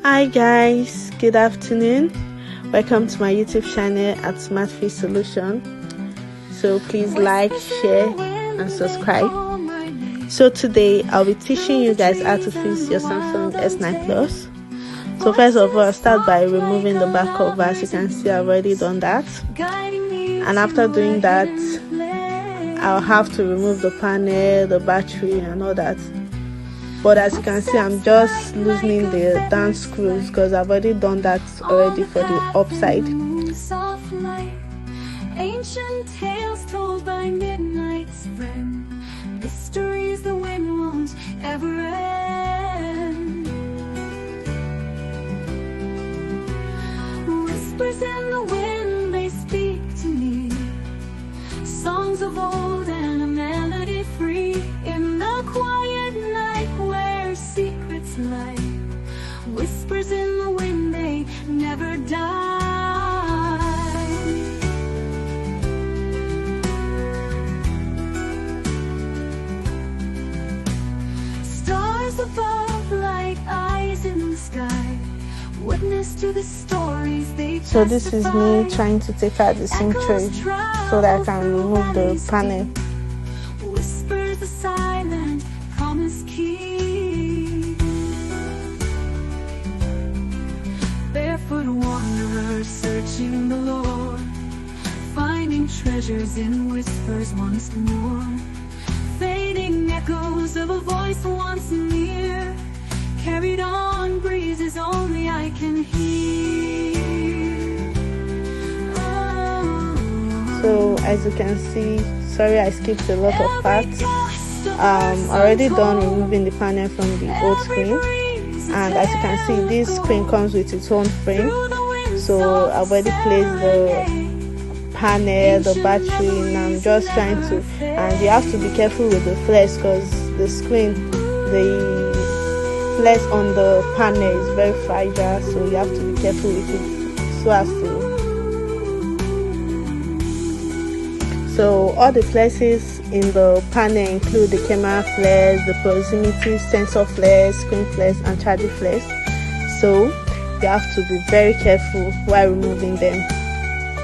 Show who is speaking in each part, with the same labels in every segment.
Speaker 1: Hi guys, good afternoon. Welcome to my YouTube channel at Smart Fit Solution. So please like, share and subscribe. So today I'll be teaching you guys how to fix your Samsung S9 Plus. So first of all, I'll start by removing the back cover. As you can see, I've already done that. And after doing that, I'll have to remove the panel, the battery and all that. But as you can see, I'm just loosening the down screws because I've already done that already for the upside.
Speaker 2: Ancient tales told by midnight's friend, mysteries the wind won't ever end. Whispers in the wind, they speak to me, songs of old and a melody free. In the quiet night where secrets lie, whispers in the wind, they never die. Stars above like eyes in the sky, witness to the stories they testify.
Speaker 1: So this is me trying to take out the SIM tray so that I can remove the panel.
Speaker 2: Whispers the silent promise keep. Barefoot wanderers searching the Lord, finding treasures in whispers once more. Fading echoes of a voice once near, carried on breezes only I can hear.
Speaker 1: So as you can see, sorry I skipped a lot of parts. Already done removing the panel from the old screen, and as you can see, this screen comes with its own frame. So I've already placed the panel, the battery, and I'm just trying to, and you have to be careful with the flex because the screen, the flex on the panel is very fragile, so you have to be careful with it so as to. So all the flexes in the panel include the camera flex, the proximity sensor flex, screen flex and charging flex. So you have to be very careful while removing them.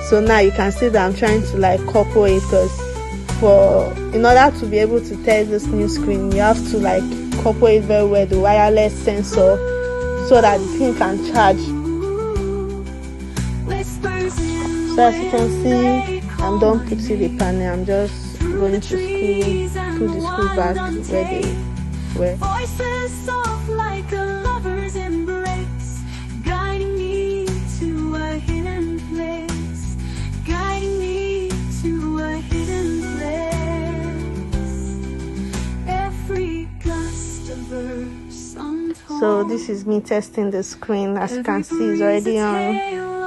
Speaker 1: So now you can see that I'm trying to like couple it, because in order to be able to test this new screen, you have to like couple it very well, the wireless sensor, so that the thing can charge. So as you can see, I'm done putting the panel. I'm just going to put the screw back where they were.
Speaker 2: Voices soft like a lover's embrace, guiding me to a hidden place, guiding me to a hidden place. Every gust of verse untold.
Speaker 1: So this is me testing the screen. As you can see, it's already on.